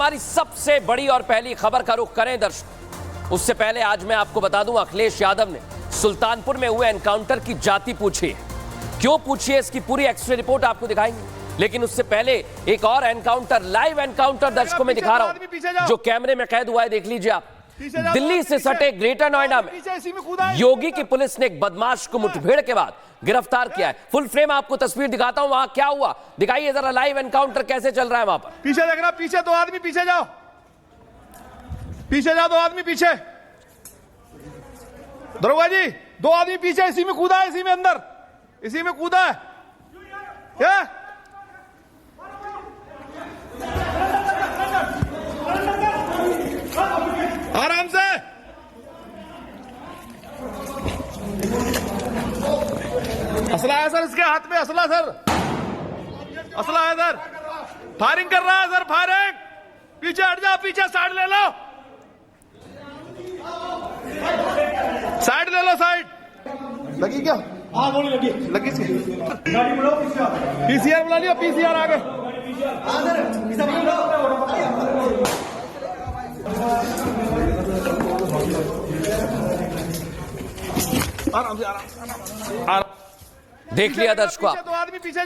हमारी सबसे बड़ी और पहली खबर का रुख करें दर्शक। उससे पहले आज मैं आपको बता दूं, अखिलेश यादव ने सुल्तानपुर में हुए एनकाउंटर की जाति पूछी है। क्यों पूछी है, इसकी पूरी एक्सरे रिपोर्ट आपको दिखाएंगे। लेकिन उससे पहले एक और एनकाउंटर, लाइव एनकाउंटर दर्शकों में दिखा रहा हूं, जो कैमरे में कैद हुआ है। देख लीजिए आप। दिल्ली से सटे ग्रेटर नोएडा में योगी की पुलिस ने एक बदमाश को मुठभेड़ के बाद गिरफ्तार किया है। फुल फ्रेम आपको तस्वीर दिखाता हूं, वहां क्या हुआ दिखाइए जरा। लाइव एनकाउंटर कैसे चल रहा है वहां पर। पीछे देख रहा, पीछे दो आदमी, पीछे जाओ, पीछे जाओ, दो आदमी पीछे। दरोगा जी, दो आदमी पीछे, इसी में कूदा है, इसी में अंदर, इसी में कूदा है। क्या आराम से, असला है सर, इसके हाथ में असला सर, असला है सर, फायरिंग कर रहा है सर, फायरिंग। पीछे हट जाओ, पीछे साइड ले लो, साइड ले लो, साइड लगी क्या? हाँ गोली लगी, लगी गाड़ी बुलाओ, पीसीआर बुला लियो, पीसीआर आगे। आराम से, आराम। देख लिया दर्शकों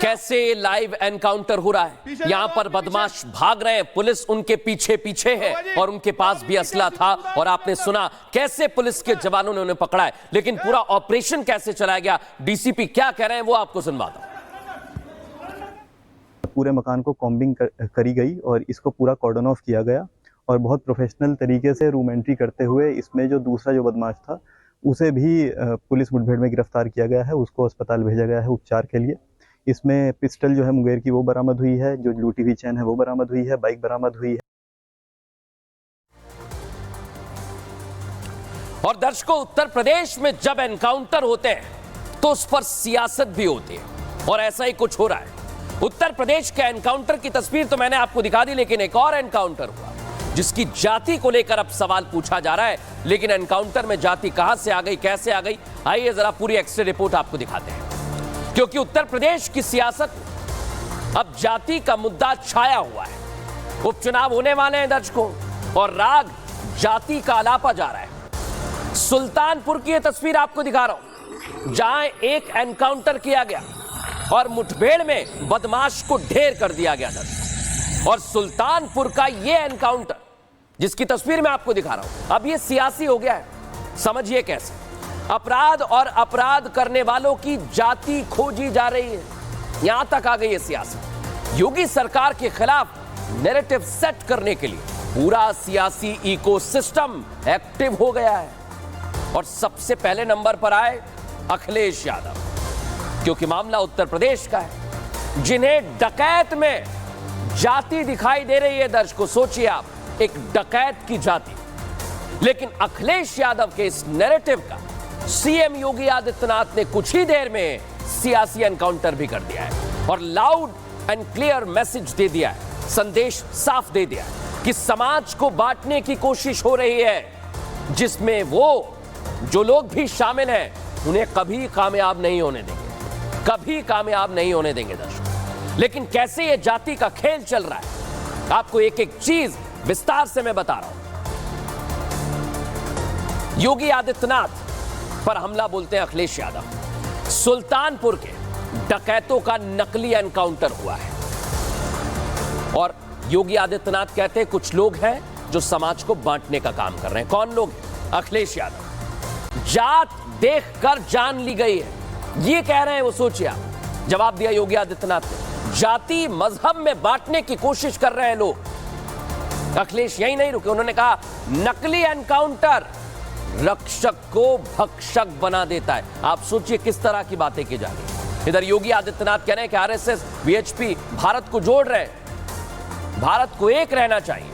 कैसे लाइव एनकाउंटर हो रहा है। यहां पर बदमाश भाग रहे हैं, पुलिस उनके पीछे पीछे है और उनके पास भी असला था। और आपने सुना कैसे पुलिस के जवानों ने उन्हें पकड़ा है। लेकिन पूरा ऑपरेशन कैसे चलाया गया, डीसीपी क्या कह रहे हैं वो आपको सुनवाता हूं। पूरे मकान को कॉम्बिंग करी गई और इसको पूरा कॉर्डन ऑफ किया गया और बहुत प्रोफेशनल तरीके से रूम एंट्री करते हुए इसमें जो दूसरा जो बदमाश था उसे भी पुलिस मुठभेड़ में गिरफ्तार किया गया है। उसको अस्पताल भेजा गया है उपचार के लिए। इसमें पिस्टल जो है मुंगेर की वो बरामद हुई है, जो लूटी हुई चैन है वो बरामद हुई है, बाइक बरामद हुई है। और दर्शकों, उत्तर प्रदेश में जब एनकाउंटर होते हैं तो उस पर सियासत भी होती है और ऐसा ही कुछ हो रहा है। उत्तर प्रदेश के एनकाउंटर की तस्वीर तो मैंने आपको दिखा दी, लेकिन एक और एनकाउंटर हुआ जिसकी जाति को लेकर अब सवाल पूछा जा रहा है। लेकिन एनकाउंटर में जाति कहां से आ गई, कैसे आ गई, आइए जरा पूरी एक्सरे रिपोर्ट आपको दिखाते हैं। क्योंकि उत्तर प्रदेश की सियासत अब जाति का मुद्दा छाया हुआ है। उपचुनाव होने वाले हैं दर्शकों और राग जाति का आलापा जा रहा है। सुल्तानपुर की यह तस्वीर आपको दिखा रहा हूं, जहां एक एनकाउंटर किया गया और मुठभेड़ में बदमाश को ढेर कर दिया गया दर्शकों। और सुल्तानपुर का यह एनकाउंटर जिसकी तस्वीर मैं आपको दिखा रहा हूं, अब यह सियासी हो गया है। समझिए कैसे अपराध और अपराध करने वालों की जाति खोजी जा रही है। यहां तक आ गई है सियासत। योगी सरकार के खिलाफ नैरेटिव सेट करने के लिए पूरा सियासी इकोसिस्टम एक्टिव हो गया है। और सबसे पहले नंबर पर आए अखिलेश यादव, क्योंकि मामला उत्तर प्रदेश का है। जिन्हें डकैत में जाति दिखाई दे रही है दर्शकों, सोचिए आप, एक डकैत की जाति। लेकिन अखिलेश यादव के इस नैरेटिव का सीएम योगी आदित्यनाथ ने कुछ ही देर में सियासी एनकाउंटर भी कर दिया है और लाउड एंड क्लियर मैसेज दे दिया है, संदेश साफ दे दिया है कि समाज को बांटने की कोशिश हो रही है, जिसमें वो जो लोग भी शामिल हैं उन्हें कभी कामयाब नहीं होने देंगे, कभी कामयाब नहीं होने देंगे दर्शकों। लेकिन कैसे ये जाति का खेल चल रहा है, आपको एक एक चीज विस्तार से मैं बता रहा हूं। योगी आदित्यनाथ पर हमला बोलते हैं अखिलेश यादव। सुल्तानपुर के डकैतों का नकली एनकाउंटर हुआ है और योगी आदित्यनाथ कहते हैं कुछ लोग हैं जो समाज को बांटने का काम कर रहे हैं। कौन लोग? अखिलेश यादव। जात देखकर जान ली गई है, ये कह रहे हैं वो। सोचिए आप, जवाब दिया योगी आदित्यनाथ ने। जाति मजहब में बांटने की कोशिश कर रहे हैं लोग। अखिलेश यही नहीं रुके, उन्होंने कहा नकली एनकाउंटर रक्षक को भक्षक बना देता है। आप सोचिए किस तरह की बातें की जा रही है। इधर योगी आदित्यनाथ कह रहे हैं कि आरएसएस, वीएचपी भारत को जोड़ रहे हैं, भारत को एक रहना चाहिए।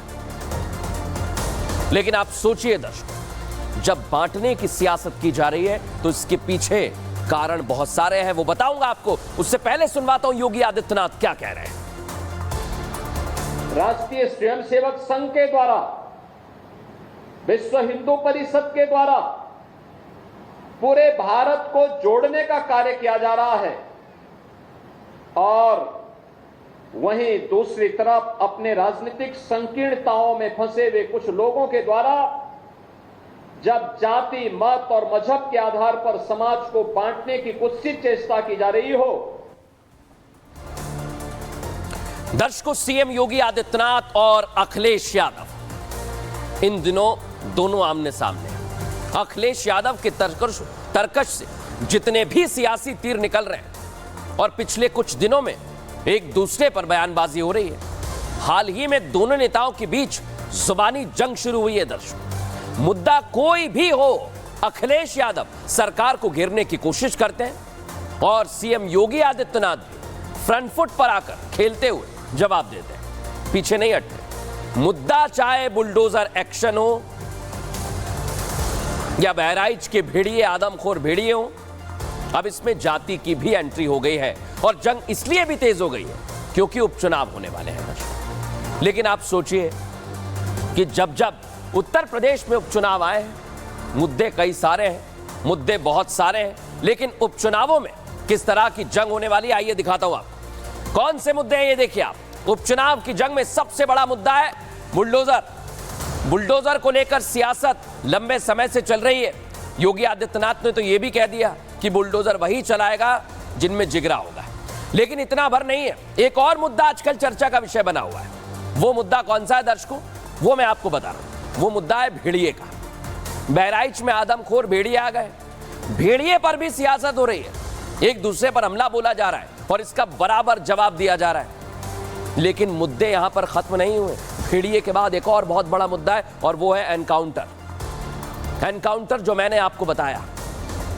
लेकिन आप सोचिए दर्शकों, जब बांटने की सियासत की जा रही है तो इसके पीछे कारण बहुत सारे हैं, वो बताऊंगा आपको। उससे पहले सुनवाता हूं योगी आदित्यनाथ क्या कह रहे हैं। राष्ट्रीय स्वयंसेवक संघ के द्वारा, विश्व हिंदू परिषद के द्वारा पूरे भारत को जोड़ने का कार्य किया जा रहा है और वहीं दूसरी तरफ अपने राजनीतिक संकीर्णताओं में फंसे हुए कुछ लोगों के द्वारा जब जाति, मत और मजहब के आधार पर समाज को बांटने की कुत्सित चेष्टा की जा रही हो। दर्शकों, सीएम योगी आदित्यनाथ और अखिलेश यादव इन दिनों दोनों आमने सामने हैं। अखिलेश यादव के तरकश से जितने भी सियासी तीर निकल रहे हैं और पिछले कुछ दिनों में एक दूसरे पर बयानबाजी हो रही है। हाल ही में दोनों नेताओं के बीच जुबानी जंग शुरू हुई है। दर्शकों, मुद्दा कोई भी हो, अखिलेश यादव सरकार को घेरने की कोशिश करते हैं और सीएम योगी आदित्यनाथ भी फ्रंट फुट पर आकर खेलते हुए जवाब देते हैं, पीछे नहीं हटते। मुद्दा चाहे बुलडोजर एक्शन हो या बहराइच के भेड़िए, आदमखोर भेड़िए हो, अब इसमें जाति की भी एंट्री हो गई है और जंग इसलिए भी तेज हो गई है क्योंकि उपचुनाव होने वाले हैं। लेकिन आप सोचिए कि जब जब उत्तर प्रदेश में उपचुनाव आए हैं, मुद्दे कई सारे हैं, मुद्दे बहुत सारे हैं, लेकिन उपचुनावों में किस तरह की जंग होने वाली है, आइए दिखाता हूं आप कौन से मुद्दे हैं। ये देखिए आप, उपचुनाव की जंग में सबसे बड़ा मुद्दा है बुलडोजर। बुलडोजर को लेकर सियासत लंबे समय से चल रही है। योगी आदित्यनाथ ने तो यह भी कह दिया कि बुलडोजर वही चलाएगा जिनमें जिगरा होगा। लेकिन इतना भर नहीं है, एक और मुद्दा आजकल चर्चा का विषय बना हुआ है। वो मुद्दा कौन सा है दर्शकों, वो मैं आपको बता रहा हूं। वो मुद्दा है भेड़िए का। बहराइच में आदमखोर भेड़िए आ गए, भेड़िए पर भी सियासत हो रही है, एक दूसरे पर हमला बोला जा रहा है और इसका बराबर जवाब दिया जा रहा है। लेकिन मुद्दे यहां पर खत्म नहीं हुए। भेड़िए के बाद एक और बहुत बड़ा मुद्दा है और वो है एनकाउंटर। एनकाउंटर जो मैंने आपको बताया,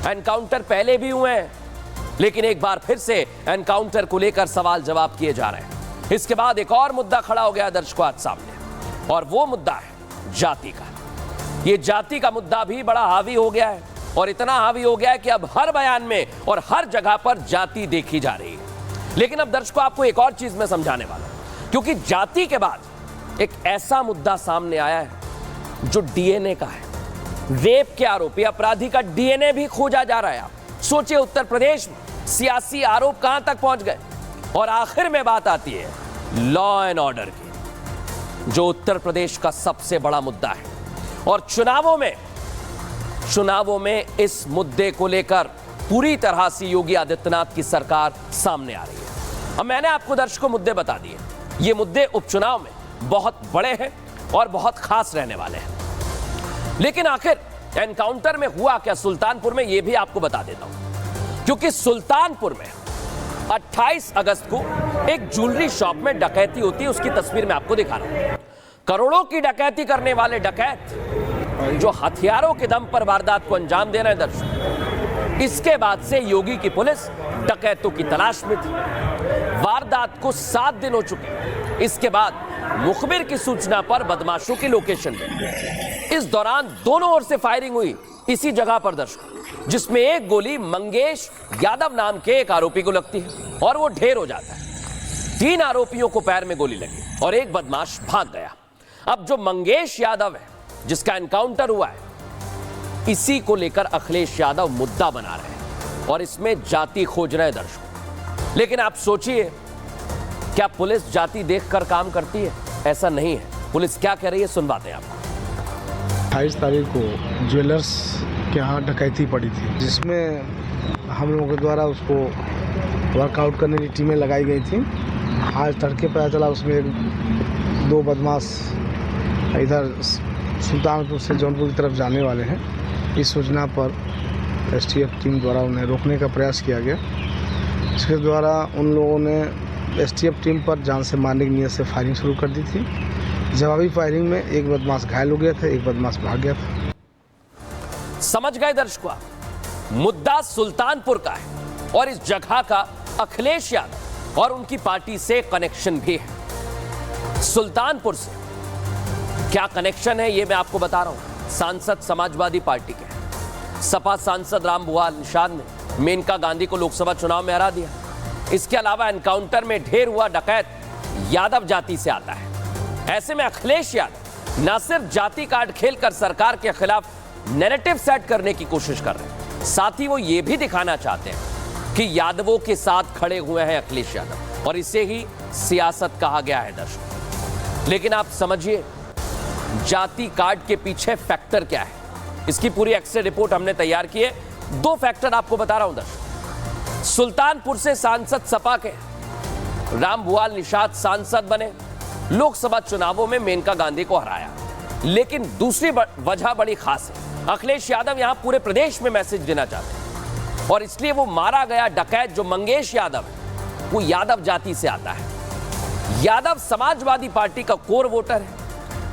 एनकाउंटर पहले भी हुए हैं, लेकिन एक बार फिर से एनकाउंटर को लेकर सवाल जवाब किए जा रहे हैं। इसके बाद एक और मुद्दा खड़ा हो गया दर्शकों आज सामने, और वो मुद्दा है जाति का। ये जाति का मुद्दा भी बड़ा हावी हो गया है और इतना हावी हो गया है कि अब हर बयान में और हर जगह पर जाति देखी जा रही है। लेकिन अब दर्शकों आपको एक और चीज मैं समझाने वाला हूं, क्योंकि जाति के बाद एक ऐसा मुद्दा सामने आया है जो डीएनए का है। रेप के आरोपी अपराधी का डीएनए भी खोजा जा रहा है। आप सोचिए, उत्तर प्रदेश में सियासी आरोप कहां तक पहुंच गए। और आखिर में बात आती है लॉ एंड ऑर्डर की, जो उत्तर प्रदेश का सबसे बड़ा मुद्दा है। और चुनावों में इस मुद्दे को लेकर पूरी तरह से योगी आदित्यनाथ की सरकार सामने आ रही है। अब मैंने आपको दर्शकों मुद्दे बता दिए। ये मुद्दे उपचुनाव में बहुत बड़े हैं और बहुत खास रहने वाले हैं। लेकिन आखिर एनकाउंटर में हुआ क्या सुल्तानपुर में, यह भी आपको बता देता हूं। क्योंकि सुल्तानपुर में 28 अगस्त को एक ज्वेलरी शॉप में डकैती होती है, उसकी तस्वीर मैं आपको दिखा रहा हूं। करोड़ों की डकैती करने वाले डकैत जो हथियारों के दम पर वारदात को अंजाम दे रहे हैं दर्शक। इसके बाद से योगी की पुलिस डकैतों की तलाश में थी। वारदात को 7 दिन हो चुके। इसके बाद मुखबिर की सूचना पर बदमाशों की लोकेशन पे इस दौरान दोनों ओर से फायरिंग हुई इसी जगह पर दर्शक, जिसमें एक गोली मंगेश यादव नाम के एक आरोपी को लगती है और वो ढेर हो जाता है। 3 आरोपियों को पैर में गोली लगी और एक बदमाश भाग गया। अब जो मंगेश यादव है जिसका एनकाउंटर हुआ है, इसी को लेकर अखिलेश यादव मुद्दा बना रहे हैं और इसमें जाति खोज रहे हैं दर्शकों। लेकिन आप सोचिए, क्या पुलिस जाति देखकर काम करती है? ऐसा नहीं है। पुलिस क्या कह रही है, सुनवाते हैं आपको। 28 तारीख को ज्वेलर्स के यहाँ डकैती पड़ी थी, जिसमें हम लोगों के द्वारा उसको वर्कआउट करने की टीमें लगाई गई थी। आज तड़के पता चला उसमें 2 बदमाश इधर सुल्तानपुर से जौनपुर की तरफ जाने वाले हैं। इस सूचना पर एसटीएफ टीम द्वारा उन्हें रोकने का प्रयास किया गया। इसके द्वारा उन लोगों ने एसटीएफ टीम पर जान से मारने की नीयत से फायरिंग शुरू कर दी थी। जवाबी फायरिंग में एक बदमाश घायल हो गया था, एक बदमाश भाग गया था। समझ गए दर्शकों, मुद्दा सुल्तानपुर का है और इस जगह का अखिलेश यादव और उनकी पार्टी से कनेक्शन भी है। सुल्तानपुर से क्या कनेक्शन है ये मैं आपको बता रहा हूं। सांसद समाजवादी पार्टी के सपा सांसद रामभुआल निषाद ने मेनका गांधी को लोकसभा चुनाव में हरा दिया। इसके अलावा एनकाउंटर में ढेर हुआ डकैत यादव जाति से आता है। ऐसे में अखिलेश यादव न सिर्फ जाति कार्ड खेलकर सरकार के खिलाफ नैरेटिव सेट करने की कोशिश कर रहे हैं, साथ ही वो ये भी दिखाना चाहते हैं कि यादवों के साथ खड़े हुए हैं अखिलेश यादव और इसे ही सियासत कहा गया है दर्शक। लेकिन आप समझिए जाति कार्ड के पीछे फैक्टर क्या है। इसकी पूरी एक्सरे रिपोर्ट हमने तैयार की है। 2 फैक्टर आपको बता रहा हूं दर्शक। सुल्तानपुर से सांसद सपा के रामभुआल निषाद सांसद बने, लोकसभा चुनावों में मेनका गांधी को हराया। लेकिन दूसरी वजह बड़ी खास है। अखिलेश यादव यहां पूरे प्रदेश में मैसेज देना चाहते हैं और इसलिए वो मारा गया डकैत जो मंगेश यादव है वो यादव जाति से आता है। यादव समाजवादी पार्टी का कोर वोटर है,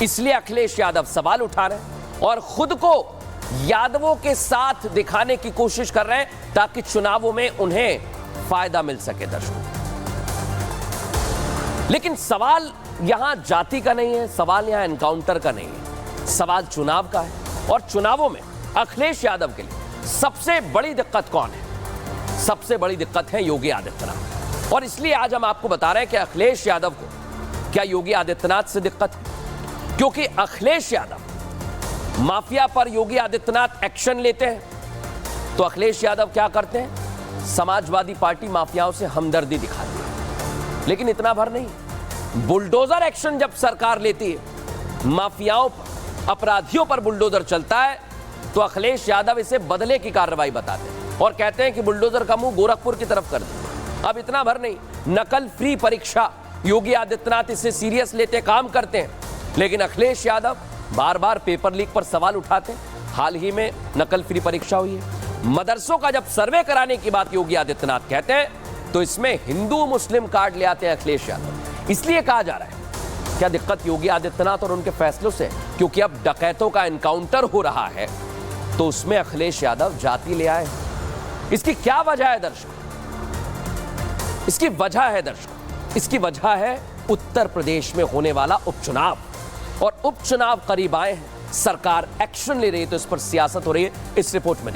इसलिए अखिलेश यादव सवाल उठा रहे हैं और खुद को यादवों के साथ दिखाने की कोशिश कर रहे हैं ताकि चुनावों में उन्हें फायदा मिल सके दर्शकों। लेकिन सवाल यहां जाति का नहीं है, सवाल यहां एनकाउंटर का नहीं है, सवाल चुनाव का है। और चुनावों में अखिलेश यादव के लिए सबसे बड़ी दिक्कत कौन है? सबसे बड़ी दिक्कत है योगी आदित्यनाथ। और इसलिए आज हम आपको बता रहे हैं कि अखिलेश यादव को क्या योगी आदित्यनाथ से दिक्कत है, क्योंकि अखिलेश यादव माफिया पर योगी आदित्यनाथ एक्शन लेते हैं तो अखिलेश यादव क्या करते हैं? समाजवादी पार्टी माफियाओं से हमदर्दी दिखाती है। लेकिन इतना भर नहीं, बुलडोजर एक्शन जब सरकार लेती है, माफियाओं पर, अपराधियों पर बुलडोजर चलता है तो अखिलेश यादव इसे बदले की कार्रवाई बताते हैं और कहते हैं कि बुलडोजर का मुंह गोरखपुर की तरफ कर दे। अब इतना भर नहीं, नकल फ्री परीक्षा योगी आदित्यनाथ इसे सीरियस लेते काम करते हैं, लेकिन अखिलेश यादव बार बार पेपर लीक पर सवाल उठाते हैं। हाल ही में नकल फ्री परीक्षा हुई है। मदरसों का जब सर्वे कराने की बात योगी आदित्यनाथ कहते हैं तो इसमें हिंदू मुस्लिम कार्ड ले आते हैं अखिलेश यादव। इसलिए कहा जा रहा है क्या दिक्कत योगी आदित्यनाथ और उनके फैसलों से? क्योंकि अब डकैतों का एनकाउंटर हो रहा है तो उसमें अखिलेश यादव जाति ले आए। इसकी क्या वजह है दर्शक? इसकी वजह है उत्तर प्रदेश में होने वाला उपचुनाव। और उपचुनाव करीब आए हैं, सरकार एक्शन ले रही है तो इस पर सियासत हो रही है। इस रिपोर्ट में